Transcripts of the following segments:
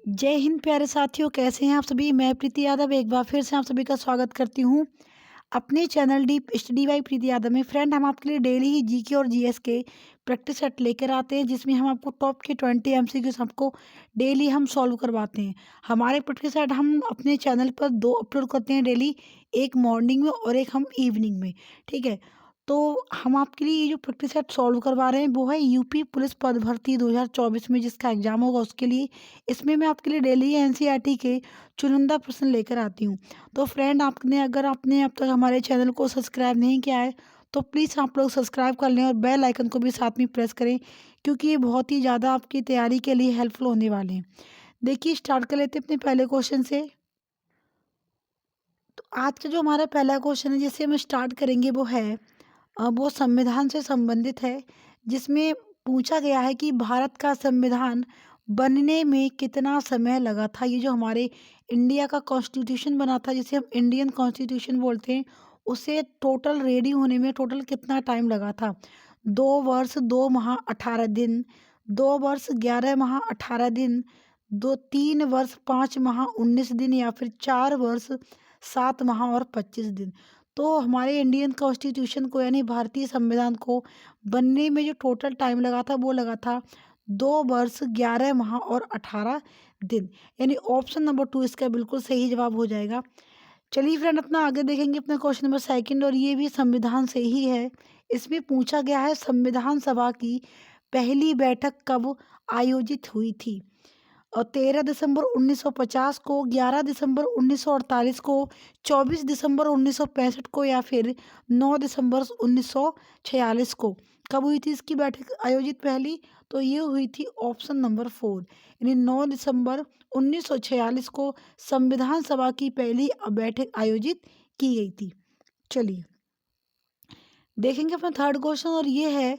जय हिंद प्यारे साथियों, कैसे हैं आप सभी। मैं प्रीति यादव एक बार फिर से आप सभी का स्वागत करती हूँ अपने चैनल डीप स्टडी बाय प्रीति यादव में। फ्रेंड, हम आपके लिए डेली ही जीके और जीएस के प्रैक्टिस सेट लेकर आते हैं, जिसमें हम आपको टॉप के 20 एमसीक्यूज आपको डेली हम सॉल्व करवाते हैं। हमारे प्रैक्टिस सेट हम अपने चैनल पर 2 अपलोड करते हैं डेली, एक मॉर्निंग में और एक हम इवनिंग में। ठीक है, तो हम आपके लिए ये जो प्रैक्टिस सेट सॉल्व करवा रहे हैं वो है यूपी पुलिस पद भर्ती 2024 में जिसका एग्जाम होगा उसके लिए। इसमें मैं आपके लिए डेली एनसीईआरटी के चुनिंदा प्रश्न लेकर आती हूँ। तो फ्रेंड, अगर आपने अब तक हमारे चैनल को सब्सक्राइब नहीं किया है तो प्लीज़ आप लोग सब्सक्राइब कर लें और बेल आइकन को भी साथ में प्रेस करें, क्योंकि ये बहुत ही ज़्यादा आपकी तैयारी के लिए हेल्पफुल होने वाले हैं। देखिए, स्टार्ट कर लेते हैं अपने पहले क्वेश्चन से। तो आज का जो हमारा पहला क्वेश्चन है जिसे हम स्टार्ट करेंगे वो है वो संविधान से संबंधित है, जिसमें पूछा गया है कि भारत का संविधान बनने में कितना समय लगा था। ये जो हमारे इंडिया का कॉन्स्टिट्यूशन बना था, जिसे हम इंडियन कॉन्स्टिट्यूशन बोलते हैं, उसे टोटल रेडी होने में टोटल कितना टाइम लगा था। 2 वर्ष 2 माह 18 दिन, 2 वर्ष 11 माह 18 दिन, 3 वर्ष 5 माह 19 दिन, या फिर 4 वर्ष 7 माह और 25 दिन। तो हमारे इंडियन कॉन्स्टिट्यूशन को यानी भारतीय संविधान को बनने में जो टोटल टाइम लगा था वो लगा था 2 वर्ष 11 माह और 18 दिन, यानी ऑप्शन नंबर 2 इसका बिल्कुल सही जवाब हो जाएगा। चलिए फ्रेंड, अपना आगे देखेंगे अपना क्वेश्चन नंबर सेकंड, और ये भी संविधान से ही है। इसमें पूछा गया है संविधान सभा की पहली बैठक कब आयोजित हुई थी। और 13 दिसंबर 1950 को, 11 दिसंबर 1948 को, 24 दिसंबर 1965 को, या फिर 9 दिसंबर 1946 को। कब हुई थी इसकी बैठक आयोजित पहली? तो ये हुई थी ऑप्शन नंबर 4, यानी 9 दिसंबर 1946 को संविधान सभा की पहली बैठक आयोजित की गई थी। चलिए देखेंगे अपना थर्ड क्वेश्चन, और ये है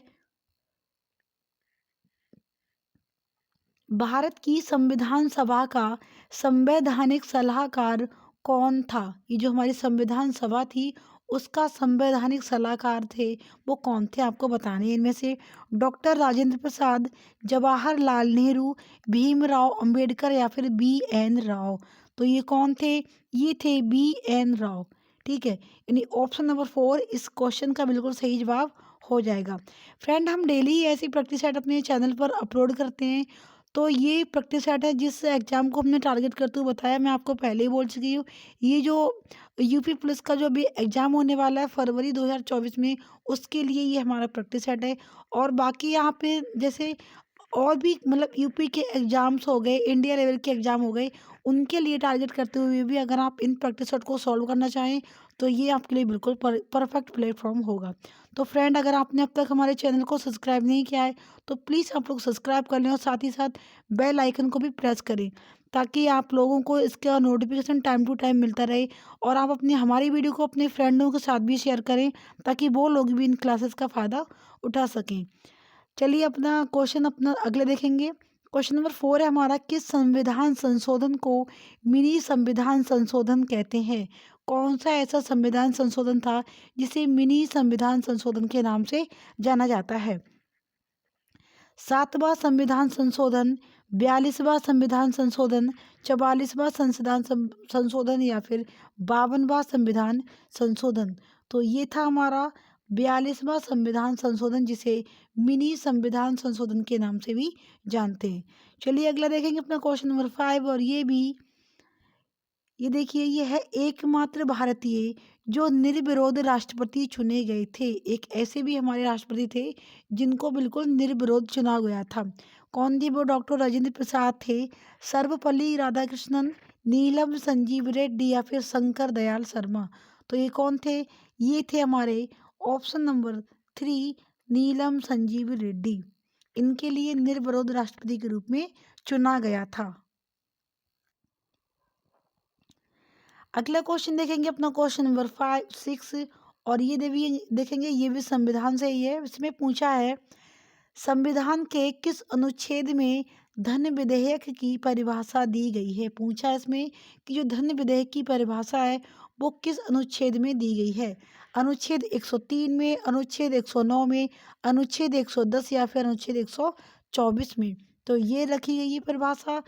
भारत की संविधान सभा का संवैधानिक सलाहकार कौन था। ये जो हमारी संविधान सभा थी उसका संवैधानिक सलाहकार थे वो कौन थे, आपको बताने हैं। इनमें से डॉक्टर राजेंद्र प्रसाद, जवाहरलाल नेहरू, भीमराव अंबेडकर, या फिर बी.एन. राव। तो ये कौन थे? ये थे बी.एन. राव। ठीक है, यानी ऑप्शन नंबर 4 इस क्वेश्चन का बिल्कुल सही जवाब हो जाएगा। फ्रेंड, हम डेली ऐसी प्रैक्टिस सेट अपने चैनल पर अपलोड करते हैं। तो ये प्रैक्टिस सेट है जिस एग्ज़ाम को हमने टारगेट करते हुए बताया, मैं आपको पहले ही बोल चुकी हूँ। ये जो यूपी पुलिस का जो अभी एग्ज़ाम होने वाला है फरवरी 2024 में, उसके लिए ये हमारा प्रैक्टिस सेट है। और बाकी यहाँ पे जैसे और भी मतलब यूपी के एग्ज़ाम्स हो गए, इंडिया लेवल के एग्ज़ाम हो गए, उनके लिए टारगेट करते हुए भी अगर आप इन प्रैक्टिस सेट को सॉल्व करना चाहें तो ये आपके लिए बिल्कुल परफेक्ट प्लेटफॉर्म होगा। तो फ्रेंड, अगर आपने अब तक हमारे चैनल को सब्सक्राइब नहीं किया है तो प्लीज़ आप लोग सब्सक्राइब कर लें और साथ ही साथ बेल आइकन को भी प्रेस करें, ताकि आप लोगों को इसका नोटिफिकेशन टाइम टू टाइम मिलता रहे। और आप अपनी हमारी वीडियो को अपने फ्रेंडों के साथ भी शेयर करें, ताकि वो लोग भी इन क्लासेस का फ़ायदा उठा सकें। चलिए अपना अगले देखेंगे। क्वेश्चन नंबर 4 है हमारा, किस संविधान संशोधन को मिनी संविधान संशोधन कहते हैं। कौन सा ऐसा संविधान संशोधन था जिसे मिनी संविधान संशोधन के नाम से जाना जाता है। 7वां संविधान संशोधन, 42वां संविधान संशोधन, 44वां संशोधन, या फिर 52वां संविधान संशोधन। तो ये था हमारा 42वां संविधान संशोधन, जिसे मिनी संविधान संशोधन के नाम से भी जानते हैं। चलिए अगला देखेंगे अपना क्वेश्चन नंबर 5, और ये देखिए, ये है एकमात्र भारतीय जो निर्विरोध राष्ट्रपति चुने गए थे। एक ऐसे भी हमारे राष्ट्रपति थे जिनको बिल्कुल निर्विरोध चुना गया था। कौन थे वो? डॉक्टर राजेंद्र प्रसाद थे, सर्वपल्ली राधाकृष्णन, नीलम संजीव रेड्डी, या फिर शंकर दयाल शर्मा। तो ये कौन थे? ये थे हमारे ऑप्शन नंबर 3 नीलम संजीव रेड्डी। इनके लिए निर्विरोध राष्ट्रपति के रूप में चुना गया था। अगला क्वेश्चन देखेंगे अपना क्वेश्चन नंबर 5 6, और ये देखेंगे ये भी संविधान से ही है। इसमें पूछा है संविधान के किस अनुच्छेद में धन विधेयक की परिभाषा दी गई है। पूछा है इसमें कि जो धन विधेयक की परिभाषा है वो किस अनुच्छेद में दी गई है। अनुच्छेद 103 में, अनुच्छेद 109 में, अनुच्छेद 110, या फिर अनुच्छेद 124 में। तो ये रखी गई है परिभाषा।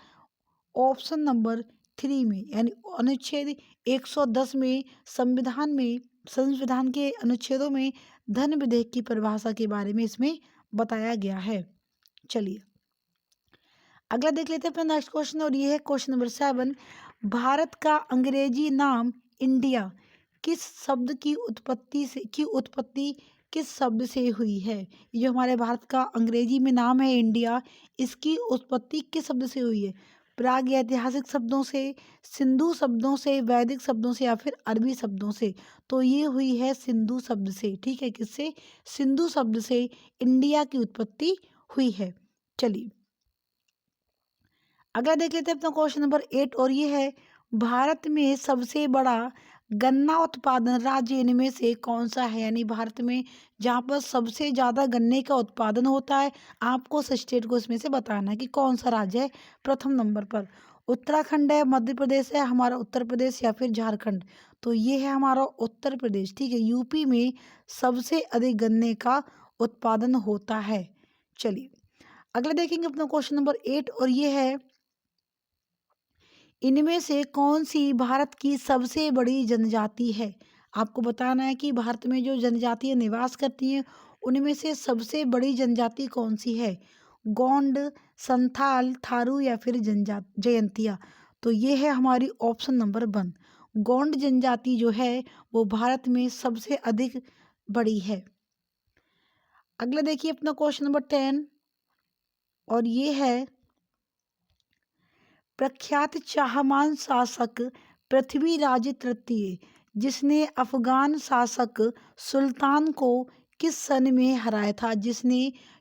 ऑप्शन नंबर 3 में, यानी अनुच्छेद 110 में संविधान के अनुच्छेदों में धन विधेयक की परिभाषा के बारे में इसमें बताया गया है। चलिए अगला देख लेते हैं अपना नेक्स्ट क्वेश्चन, और ये है क्वेश्चन नंबर 7। भारत का अंग्रेजी नाम इंडिया किस शब्द की उत्पत्ति किस शब्द से हुई है? ये जो हमारे भारत का अंग्रेजी में नाम है इंडिया, इसकी उत्पत्ति किस शब्द से हुई है? प्राग ऐतिहासिक शब्दों से, सिंधु शब्दों से, वैदिक शब्दों से, या फिर अरबी शब्दों से? तो ये हुई है सिंधु शब्द से। ठीक है, किससे? सिंधु शब्द से इंडिया की उत्पत्ति हुई है। चलिए अगला देख लेते हैं अपना क्वेश्चन नंबर 8, और ये है भारत में सबसे बड़ा गन्ना उत्पादन राज्य इनमें से कौन सा है? यानी भारत में जहाँ पर सबसे ज़्यादा गन्ने का उत्पादन होता है, आपको उस स्टेट को इसमें से बताना है कि कौन सा राज्य है। प्रथम नंबर पर उत्तराखंड है, मध्य प्रदेश है, हमारा उत्तर प्रदेश, या फिर झारखंड? तो ये है हमारा उत्तर प्रदेश। ठीक है, यूपी में सबसे अधिक गन्ने का उत्पादन होता है। चलिए अगला देखेंगे अपना क्वेश्चन नंबर 8, और ये है इनमें से कौन सी भारत की सबसे बड़ी जनजाति है? आपको बताना है कि भारत में जो जनजातियां निवास करती हैं उनमें से सबसे बड़ी जनजाति कौन सी है? गोंड, संथाल, थारू, या फिर जयंतिया? तो ये है हमारी ऑप्शन नंबर 1। गोंड जनजाति जो है वो भारत में सबसे अधिक बड़ी है। अगला देखिए अपना क्वेश्चन नंबर 10, और ये है प्रख्यात चाहमान शासक पृथ्वीराज तृतीय जिसने अफगान शासक सुल्तान को किस सन में हराया था?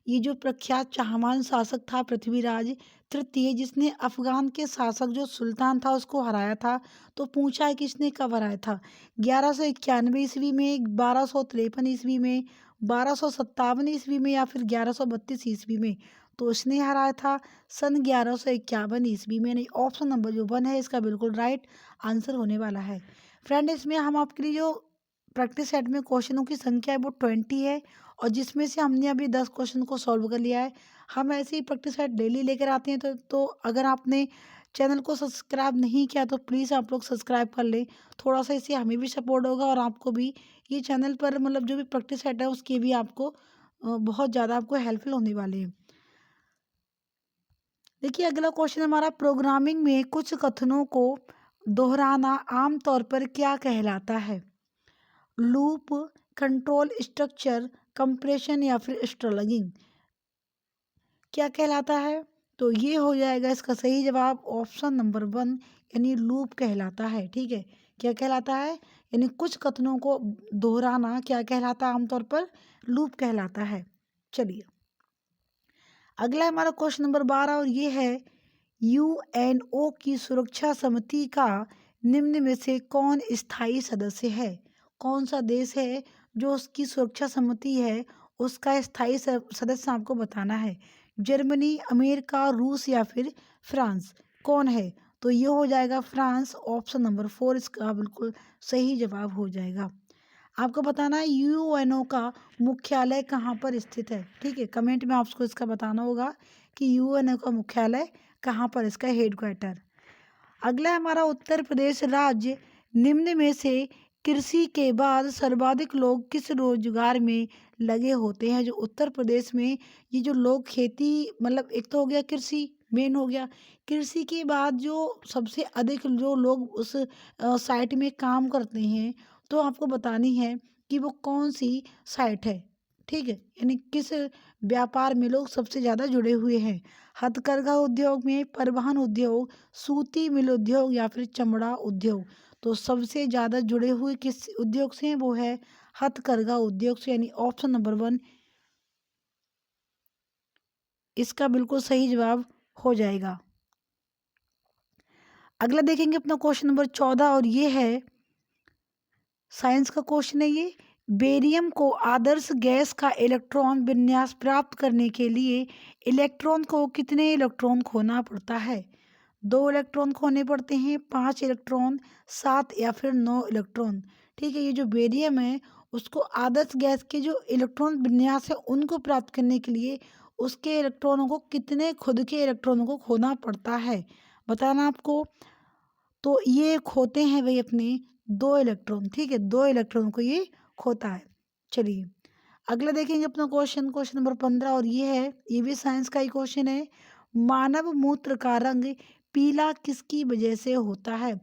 ये जो प्रख्यात चाहमान शासक था पृथ्वीराज तृतीय, जिसने अफगान के शासक जो सुल्तान था उसको हराया था, तो पूछा है किसने कब हराया था? 1191 ईस्वी में, 1253 ईस्वी में, 1257 ईस्वी में, या फिर 1132 ईस्वी में? तो इसने हराया था सन 1151 ईस्वी में। नहीं, ऑप्शन नंबर जो 1 है इसका बिल्कुल राइट आंसर होने वाला है। फ्रेंड इसमें हम आपके लिए जो प्रैक्टिस सेट में क्वेश्चनों की संख्या है वो 20 है, और जिसमें से हमने अभी 10 क्वेश्चन को सॉल्व कर लिया है। हम ऐसे ही प्रैक्टिस सेट डेली लेकर आते हैं, तो अगर आपने चैनल को सब्सक्राइब नहीं किया तो प्लीज़ आप लोग सब्सक्राइब कर लें। थोड़ा सा इससे हमें भी सपोर्ट होगा, और आपको भी ये चैनल पर मतलब जो भी प्रैक्टिस सेट है उसकी भी आपको बहुत ज़्यादा आपको हेल्पफुल होने वाली है। देखिए अगला क्वेश्चन हमारा, प्रोग्रामिंग में कुछ कथनों को दोहराना आमतौर पर क्या कहलाता है? लूप, कंट्रोल स्ट्रक्चर, कंप्रेशन, या फिर स्ट्रलगिंग? क्या कहलाता है? तो ये हो जाएगा इसका सही जवाब ऑप्शन नंबर 1, यानी लूप कहलाता है। ठीक है, क्या कहलाता है? यानी कुछ कथनों को दोहराना क्या कहलाता है आमतौर पर? लूप कहलाता है। चलिए अगला हमारा क्वेश्चन नंबर 12, और ये है यूएनओ की सुरक्षा समिति का निम्न में से कौन स्थायी सदस्य है? कौन सा देश है जो उसकी सुरक्षा समिति है उसका स्थायी सदस्य आपको बताना है? जर्मनी, अमेरिका, रूस, या फिर फ्रांस? कौन है? तो ये हो जाएगा फ्रांस। ऑप्शन नंबर 4 इसका बिल्कुल सही जवाब हो जाएगा। आपको बताना है यूएनओ का मुख्यालय कहाँ पर स्थित है। ठीक है, कमेंट में आपको इसका बताना होगा कि यूएनओ का मुख्यालय कहाँ पर, इसका हेडक्वार्टर। अगला हमारा उत्तर प्रदेश राज्य निम्न में से कृषि के बाद सर्वाधिक लोग किस रोजगार में लगे होते हैं? जो उत्तर प्रदेश में ये जो लोग खेती, मतलब एक तो हो गया कृषि, मेन हो गया कृषि के बाद जो सबसे अधिक जो लोग उस साइट में काम करते हैं, तो आपको बतानी है कि वो कौन सी साइट है। ठीक है, यानी किस व्यापार में लोग सबसे ज़्यादा जुड़े हुए हैं? हथकरघा उद्योग में, परिवहन उद्योग, सूती मिल उद्योग, या फिर चमड़ा उद्योग? तो सबसे ज़्यादा जुड़े हुए किस उद्योग से हैं? वो है हथकरघा उद्योग से, यानी ऑप्शन नंबर 1 इसका बिल्कुल सही जवाब हो जाएगा। अगला देखेंगे अपना क्वेश्चन नंबर 14, और ये है साइंस का क्वेश्चन है ये। बेरियम को आदर्श गैस का इलेक्ट्रॉन विन्यास प्राप्त करने के लिए इलेक्ट्रॉन को कितने इलेक्ट्रॉन खोना पड़ता है? 2 इलेक्ट्रॉन खोने पड़ते हैं, 5 इलेक्ट्रॉन, 7, या फिर 9 इलेक्ट्रॉन? ठीक है, ये जो बेरियम है उसको आदर्श गैस के जो इलेक्ट्रॉन विन्यास है उनको प्राप्त करने के लिए उसके इलेक्ट्रॉनों को खुद के इलेक्ट्रॉनों को खोना पड़ता है? बताना आपको। तो ये खोते हैं भाई अपने 2 इलेक्ट्रॉन, ठीक है, 2 इलेक्ट्रॉन को ये खोता है। चलिए अगला देखेंगे अपना क्वेश्चन, क्वेश्चन नंबर 15, और ये है, ये भी साइंस का ही क्वेश्चन है। मानव मूत्र का रंग पीला किसकी वजह से होता है?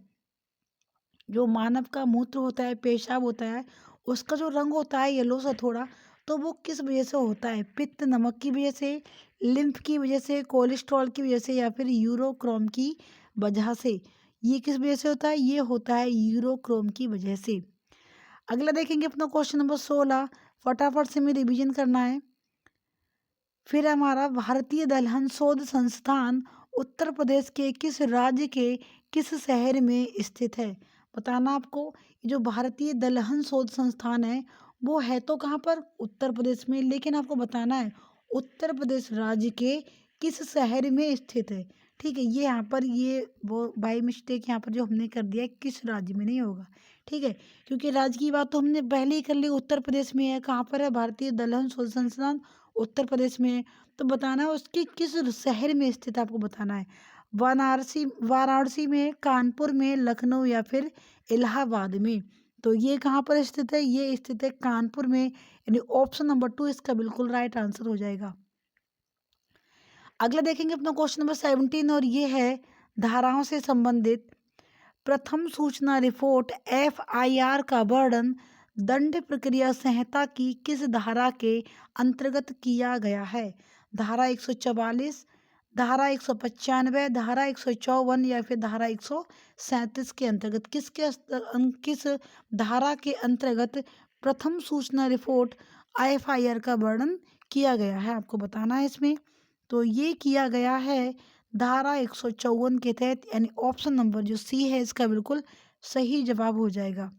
जो मानव का मूत्र होता है, पेशाब होता है, उसका जो रंग होता है येलो सा थोड़ा, तो वो किस वजह से होता है? पित्त नमक की वजह से, लिम्फ की वजह से, कोलेस्ट्रॉल की वजह से, या फिर यूरोक्रोम की वजह से? ये किस वजह से होता है? ये होता है यूरोक्रोम की वजह से। अगला देखेंगे अपना क्वेश्चन नंबर 16, फटाफट से में रिवीजन करना है। फिर हमारा, भारतीय दलहन शोध संस्थान उत्तर प्रदेश के किस राज्य के किस शहर में स्थित है? बताना आपको। ये जो भारतीय दलहन शोध संस्थान है वो है तो कहाँ पर? उत्तर प्रदेश में, लेकिन आपको बताना है उत्तर प्रदेश राज्य के किस शहर में स्थित है। ठीक है, ये यहाँ पर ये वो बाई मिस्टेक यहाँ पर जो हमने कर दिया है, किस राज्य में नहीं होगा। ठीक है, क्योंकि राज्य की बात तो हमने पहले ही कर ली, उत्तर प्रदेश में है। कहाँ पर है? भारतीय दलहन शोध संस्थान उत्तर प्रदेश में है। तो बताना है उसके किस शहर में स्थित, आपको बताना है। वाराणसी, वाराणसी में, कानपुर में, लखनऊ, या फिर इलाहाबाद में? तो ये कहाँ पर स्थित है? ये स्थित है कानपुर में, यानी ऑप्शन नंबर 2 इसका बिल्कुल राइट आंसर हो जाएगा। अगला देखेंगे अपना क्वेश्चन नंबर 17, और ये है धाराओं से संबंधित। प्रथम सूचना रिपोर्ट एफआईआर का वर्णन दंड प्रक्रिया संहिता की किस धारा के अंतर्गत किया गया है? धारा 144, धारा 195, धारा 154, या फिर धारा 137 के अंतर्गत? किस धारा के अंतर्गत प्रथम सूचना रिपोर्ट एफआईआर का वर्णन किया गया है, आपको बताना है इसमें। तो ये किया गया है धारा 154 के तहत, यानी ऑप्शन नंबर जो सी है इसका बिल्कुल सही जवाब हो जाएगा।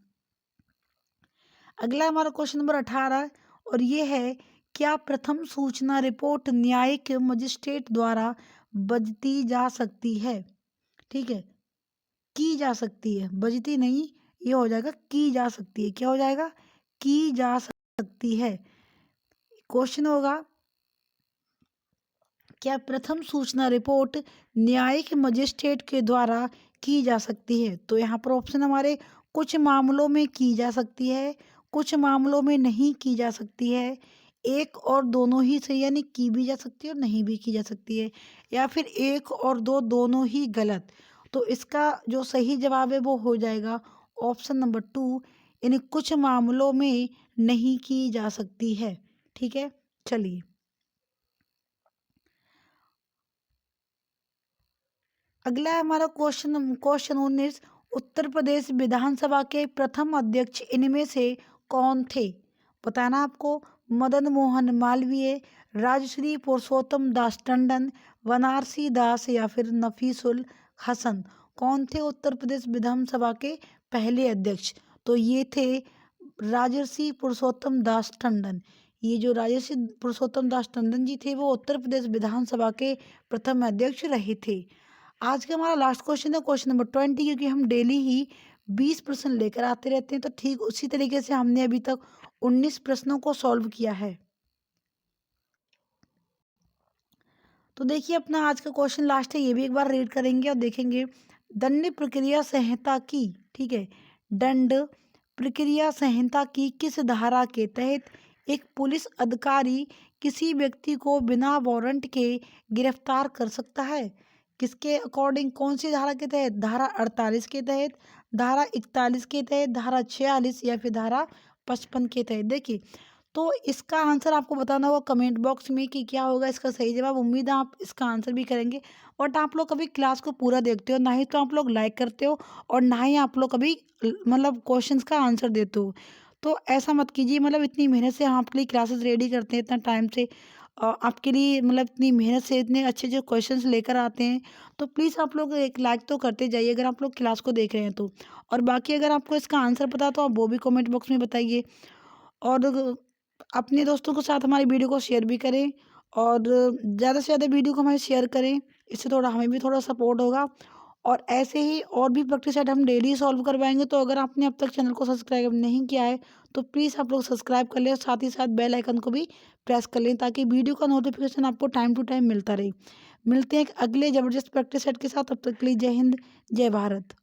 अगला हमारा क्वेश्चन नंबर 18, और ये है, क्या प्रथम सूचना रिपोर्ट न्यायिक मजिस्ट्रेट द्वारा बजती जा सकती है? ठीक है, की जा सकती है, बजती नहीं, ये हो जाएगा की जा सकती है। क्या हो जाएगा? की जा सकती है। क्वेश्चन होगा, क्या प्रथम सूचना रिपोर्ट न्यायिक मजिस्ट्रेट के द्वारा की जा सकती है? तो यहाँ पर ऑप्शन हमारे, कुछ मामलों में की जा सकती है, कुछ मामलों में नहीं की जा सकती है, एक और दोनों ही सही, यानी की भी जा सकती है और नहीं भी की जा सकती है, या फिर एक और दो दोनों ही गलत। तो इसका जो सही जवाब है वो हो जाएगा ऑप्शन नंबर 2, यानी कुछ मामलों में नहीं की जा सकती है। ठीक है, चलिए अगला है हमारा क्वेश्चन, क्वेश्चन 19, उत्तर प्रदेश विधानसभा के प्रथम अध्यक्ष इनमें से कौन थे? बताना आपको। मदन मोहन मालवीय, राजश्री पुरुषोत्तम दास टंडन, बनारसी दास, या फिर नफीसुल हसन? कौन थे उत्तर प्रदेश विधानसभा के पहले अध्यक्ष? तो ये थे राजर्षि पुरुषोत्तम दास टंडन। ये जो राजर्षि पुरुषोत्तम दास टंडन जी थे वो उत्तर प्रदेश विधानसभा के प्रथम अध्यक्ष रहे थे। आज का हमारा लास्ट क्वेश्चन है क्वेश्चन नंबर 20, क्योंकि हम डेली ही 20 प्रश्न लेकर आते रहते हैं, तो ठीक उसी तरीके से हमने अभी तक 19 प्रश्नों को सॉल्व किया है। तो देखिए अपना आज का क्वेश्चन लास्ट है, ये भी एक बार रीड करेंगे और देखेंगे। दंड प्रक्रिया संहिता की, ठीक है, दंड प्रक्रिया संहिता की किस धारा के तहत एक पुलिस अधिकारी किसी व्यक्ति को बिना वारंट के गिरफ्तार कर सकता है? किसके अकॉर्डिंग, कौन सी धारा के तहत? धारा 48 के तहत, धारा 41 के तहत, धारा 46, या फिर धारा 55 के तहत? देखिए, तो इसका आंसर आपको बताना होगा कमेंट बॉक्स में कि क्या होगा इसका सही जवाब। उम्मीद है आप इसका आंसर भी करेंगे। बट आप लोग कभी क्लास को पूरा देखते हो, ना ही तो आप लोग लाइक करते हो, और ना ही आप लोग कभी मतलब क्वेश्चंस का आंसर देते हो। तो ऐसा मत कीजिए, मतलब इतनी मेहनत से हम आपके लिए क्लासेस रेडी करते हैं, इतना टाइम से आपके लिए, मतलब इतनी मेहनत से इतने अच्छे अच्छे क्वेश्चंस लेकर आते हैं। तो प्लीज़ आप लोग एक लाइक तो करते जाइए अगर आप लोग क्लास को देख रहे हैं तो। और बाकी अगर आपको इसका आंसर पता तो आप वो भी कमेंट बॉक्स में बताइए। और अपने दोस्तों के साथ हमारी वीडियो को शेयर भी करें, और ज़्यादा से ज़्यादा वीडियो को हमें शेयर करें, इससे थोड़ा हमें भी थोड़ा सपोर्ट होगा। और ऐसे ही और भी प्रैक्टिस सेट हम डेली सॉल्व करवाएंगे। तो अगर आपने अब तक चैनल को सब्सक्राइब नहीं किया है तो प्लीज़ आप लोग सब्सक्राइब कर लें, और साथ ही साथ बेल आइकन को भी प्रेस कर लें, ताकि वीडियो का नोटिफिकेशन आपको टाइम टू टाइम मिलता रहे। मिलते हैं एक अगले ज़बरदस्त प्रैक्टिस सेट के साथ, तब तक के लिए जय हिंद, जय भारत।